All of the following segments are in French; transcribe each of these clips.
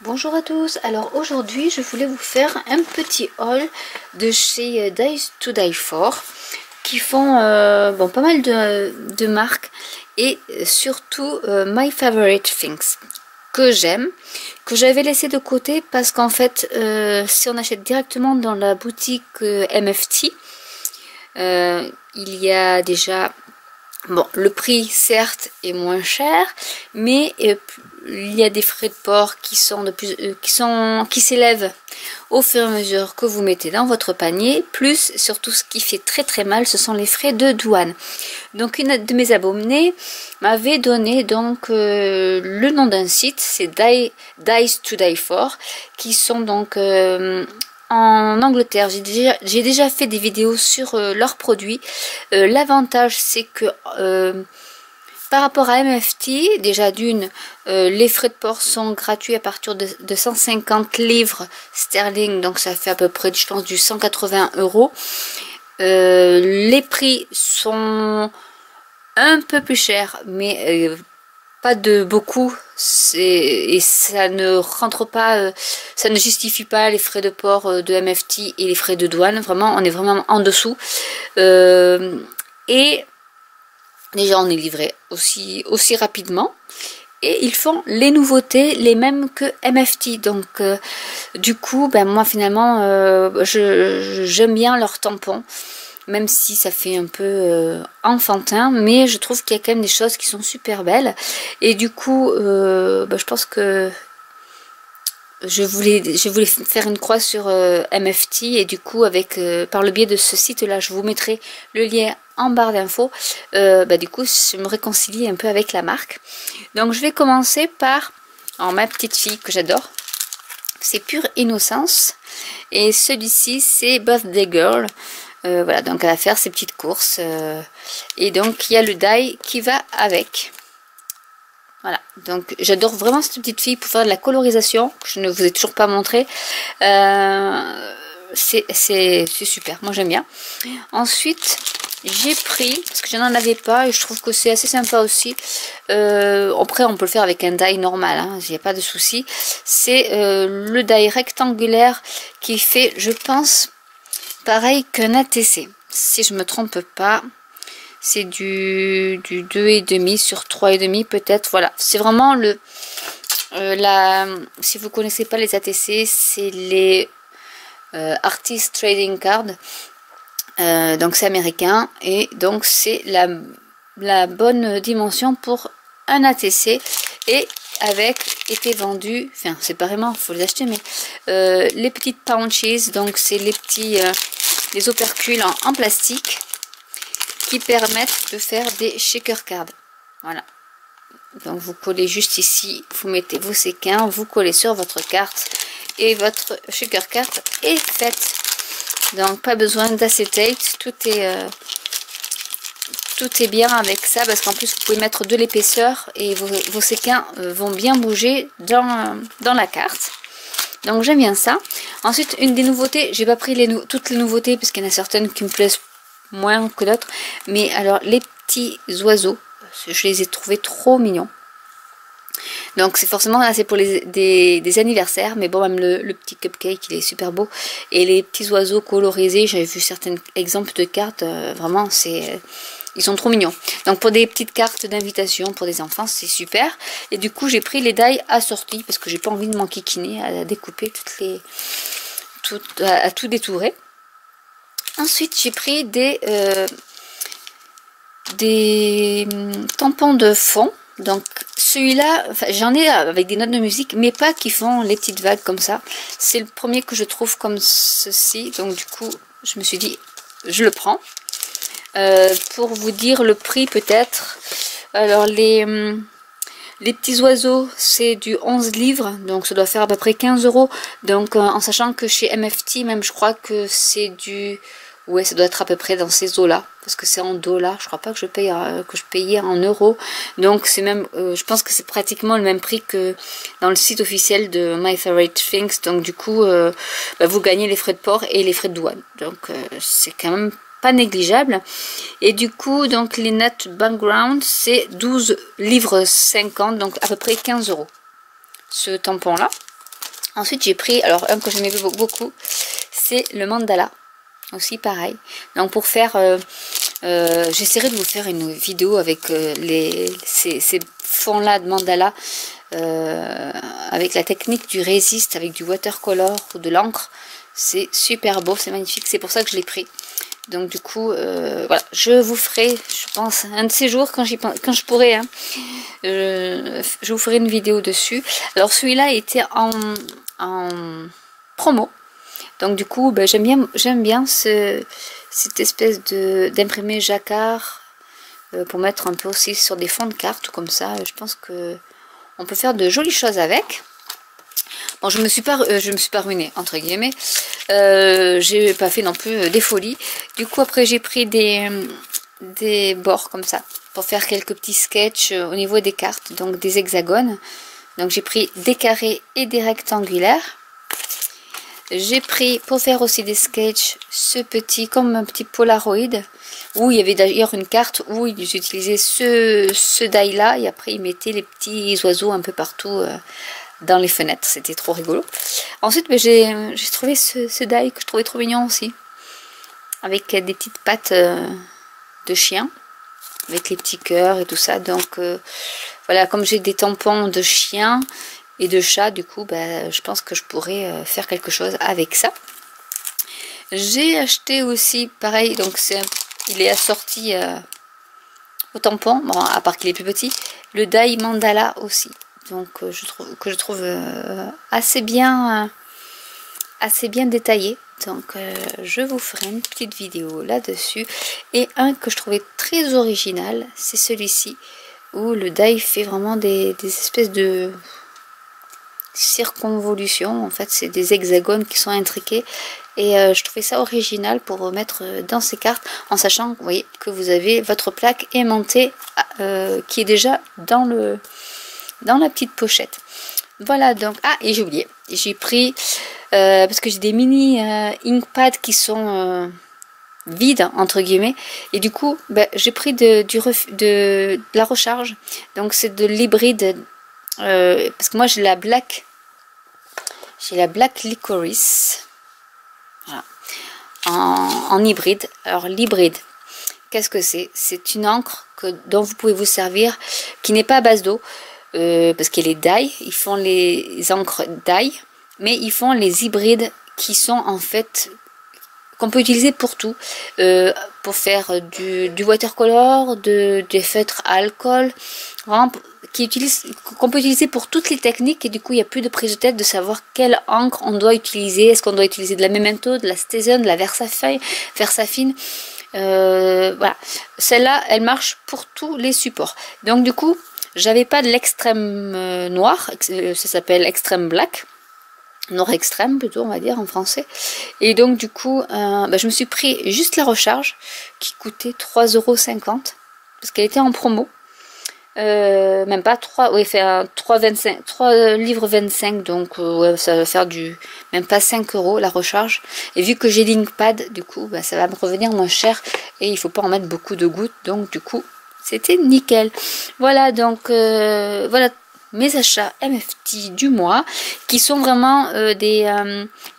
Bonjour à tous, alors aujourd'hui je voulais vous faire un petit haul de chez Dies to Die For qui font pas mal de marques et surtout My Favorite Things que j'aime, que j'avais laissé de côté parce qu'en fait si on achète directement dans la boutique MFT, il y a déjà... Bon, le prix certes est moins cher, mais il y a des frais de port qui qui s'élèvent au fur et à mesure que vous mettez dans votre panier. Plus, surtout, ce qui fait très mal, ce sont les frais de douane. Donc, une de mes abonnées m'avait donné donc le nom d'un site, c'est Dies to Die For, qui sont donc en Angleterre. J'ai déjà fait des vidéos sur leurs produits. L'avantage c'est que par rapport à MFT, déjà d'une, les frais de port sont gratuits à partir de 150 livres sterling, donc ça fait à peu près, je pense, du 180 €. Les prix sont un peu plus chers, mais pas de beaucoup, et ça ne rentre pas, ça ne justifie pas les frais de port de MFT et les frais de douane. Vraiment, on est vraiment en dessous. Et déjà, on est livré aussi rapidement. Et ils font les nouveautés, les mêmes que MFT. Donc, du coup, ben, moi, finalement, j'aime bien leurs tampons. Même si ça fait un peu enfantin, mais je trouve qu'il y a quand même des choses qui sont super belles. Et du coup, je pense que je voulais faire une croix sur MFT, et du coup, par le biais de ce site-là, je vous mettrai le lien en barre d'infos. Du coup, je me réconcilie un peu avec la marque. Donc, je vais commencer par ma petite fille que j'adore. C'est Pure Innocence. Et celui-ci, c'est Birthday Girl. Voilà, donc elle va faire ses petites courses. Et donc, il y a le die qui va avec. Voilà, donc j'adore vraiment cette petite fille pour faire de la colorisation, que je ne vous ai toujours pas montré. C'est super, moi j'aime bien. Ensuite, j'ai pris, parce que je n'en avais pas, et je trouve que c'est assez sympa aussi. Après, on peut le faire avec un die normal, hein, il n'y a pas de souci. C'est le die rectangulaire qui fait, je pense, pareil qu'un ATC. Si je me trompe pas, c'est du 2,5 sur 3,5 peut-être. Voilà, c'est vraiment si vous connaissez pas les ATC, c'est les Artist Trading Card. Donc c'est américain, et donc c'est la bonne dimension pour un ATC. Et était vendu, enfin séparément, il faut les acheter, mais les petites pouches, donc c'est les petits les opercules en plastique qui permettent de faire des shaker cards. Voilà. Donc vous collez juste ici, vous mettez vos séquins, vous collez sur votre carte et votre shaker card est faite. Donc pas besoin d'acétate, tout est bien avec ça, parce qu'en plus vous pouvez mettre de l'épaisseur et vos séquins vont bien bouger dans la carte. Donc j'aime bien ça. Ensuite, une des nouveautés, j'ai pas pris toutes les nouveautés parce qu'il y en a certaines qui me plaisent moins que d'autres, mais alors les petits oiseaux, je les ai trouvés trop mignons. Donc c'est forcément là, c'est pour des anniversaires, mais bon, même le petit cupcake il est super beau, et les petits oiseaux colorisés, j'avais vu certains exemples de cartes, vraiment ils sont trop mignons. Donc pour des petites cartes d'invitation pour des enfants, c'est super. Et du coup j'ai pris les die assortis parce que j'ai pas envie de m'enquiquiner à découper à tout détourer. Ensuite, j'ai pris des tampons de fond. Donc, celui-là, enfin, j'en ai avec des notes de musique, mais pas qui font les petites vagues comme ça. C'est le premier que je trouve comme ceci. Donc, du coup, je me suis dit, je le prends. Pour vous dire le prix, peut-être. Alors, les petits oiseaux, c'est du 11 livres, donc ça doit faire à peu près 15 €. Donc, en sachant que chez MFT, même, je crois que c'est du... Ouais, ça doit être à peu près dans ces eaux-là, parce que c'est en dollars. Je crois pas que je payais en euros. Donc, c'est même, je pense que c'est pratiquement le même prix que dans le site officiel de My Favorite Things. Donc, du coup, vous gagnez les frais de port et les frais de douane. Donc, c'est quand même pas négligeable. Et du coup, donc les net background, c'est 12 livres 50, donc à peu près 15 €. Ce tampon là. Ensuite j'ai pris, alors un que j'aimais beaucoup, c'est le mandala. Aussi pareil. Donc pour faire, j'essaierai de vous faire une vidéo avec ces fonds là de mandala, avec la technique du résiste, avec du watercolor ou de l'encre. C'est super beau, c'est magnifique, c'est pour ça que je l'ai pris. Donc du coup, voilà, je vous ferai, je pense, un de ces jours quand je pourrai, hein, je vous ferai une vidéo dessus. Alors celui-là était en promo. Donc du coup, ben, j'aime bien cette espèce d'imprimé jacquard pour mettre un peu aussi sur des fonds de cartes ou comme ça. Je pense que on peut faire de jolies choses avec. Bon, je me suis pas ruinée entre guillemets. J'ai pas fait non plus des folies. Du coup, après j'ai pris des bords comme ça pour faire quelques petits sketchs au niveau des cartes, donc des hexagones. Donc j'ai pris des carrés et des rectangulaires. J'ai pris pour faire aussi des sketchs ce petit, comme un petit Polaroid, où il y avait d'ailleurs une carte où ils utilisaient ce die là et après ils mettaient les petits oiseaux un peu partout dans les fenêtres. C'était trop rigolo. Ensuite j'ai trouvé ce die que je trouvais trop mignon aussi, avec des petites pattes de chien, avec les petits cœurs et tout ça. Donc voilà, comme j'ai des tampons de chien et de chat, du coup, bah, je pense que je pourrais faire quelque chose avec ça. J'ai acheté aussi, pareil, donc il est assorti au tampon, bon, à part qu'il est plus petit, le die mandala aussi. Donc je trouve assez bien détaillé. Donc je vous ferai une petite vidéo là-dessus. Et un que je trouvais très original, c'est celui-ci, où le die fait vraiment des espèces de circonvolution, en fait c'est des hexagones qui sont intriqués et je trouvais ça original pour mettre dans ces cartes, en sachant, vous voyez, que vous avez votre plaque aimantée qui est déjà dans la petite pochette. Voilà, donc, ah, et j'ai oublié, j'ai pris, parce que j'ai des mini inkpads qui sont vides, entre guillemets, et du coup, ben, j'ai pris de la recharge, donc c'est de l'hybride, parce que moi j'ai la black licorice, voilà, en hybride. Alors l'hybride, qu'est-ce que c'est? C'est une encre dont vous pouvez vous servir, qui n'est pas à base d'eau, parce qu'elle est die, ils font les encres die, mais ils font les hybrides qui sont en fait, qu'on peut utiliser pour tout, pour faire du watercolor, des feutres à alcool, vraiment, qu'on peut utiliser pour toutes les techniques, et du coup il n'y a plus de prise de tête de savoir quelle encre on doit utiliser. Est-ce qu'on doit utiliser de la Memento, de la Stézone, de la Versafine, voilà, celle-là elle marche pour tous les supports. Donc du coup j'avais pas de l'extrême noir, ça s'appelle extrême black, noir extrême plutôt, on va dire en français. Et donc du coup bah, je me suis pris juste la recharge qui coûtait 3,50 € parce qu'elle était en promo. Même pas 3, oui, fait 3 livres 25, donc ouais, ça va faire même pas 5 € la recharge. Et vu que j'ai l'Inkpad, du coup bah, ça va me revenir moins cher et il faut pas en mettre beaucoup de gouttes, donc du coup c'était nickel. Voilà, donc voilà mes achats MFT du mois, qui sont vraiment les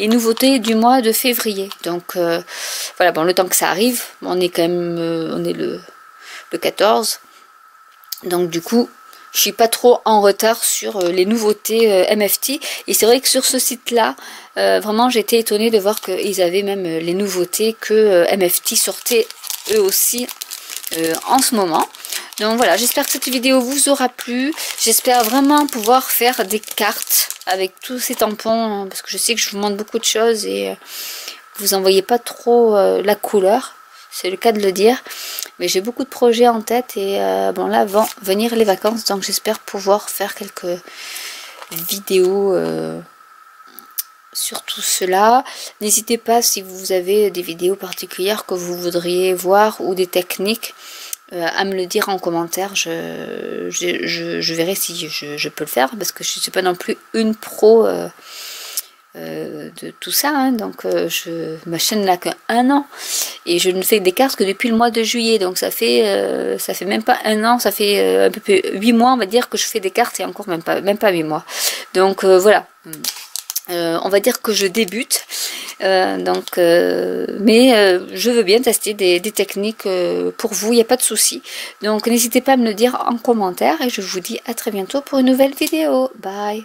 nouveautés du mois de février. Donc voilà, bon, le temps que ça arrive, on est quand même on est le 14. Donc du coup, je suis pas trop en retard sur les nouveautés MFT. Et c'est vrai que sur ce site-là, vraiment j'ai été étonnée de voir qu'ils avaient même les nouveautés que MFT sortait eux aussi en ce moment. Donc voilà, j'espère que cette vidéo vous aura plu. J'espère vraiment pouvoir faire des cartes avec tous ces tampons, parce que je sais que je vous montre beaucoup de choses et vous en voyez pas trop la couleur. C'est le cas de le dire. Mais j'ai beaucoup de projets en tête et bon là vont venir les vacances, donc j'espère pouvoir faire quelques vidéos sur tout cela. N'hésitez pas, si vous avez des vidéos particulières que vous voudriez voir ou des techniques, à me le dire en commentaire. Je verrai si je peux le faire, parce que je ne suis pas non plus une pro de tout ça, hein. Donc ma chaîne n'a qu'1 an et je ne fais des cartes que depuis le mois de juillet, donc ça fait même pas 1 an, ça fait un peu plus 8 mois on va dire que je fais des cartes, et encore même pas 8 mois. Donc voilà, On va dire que je débute, mais je veux bien tester des techniques pour vous, il n'y a pas de souci. Donc n'hésitez pas à me le dire en commentaire et je vous dis à très bientôt pour une nouvelle vidéo. Bye!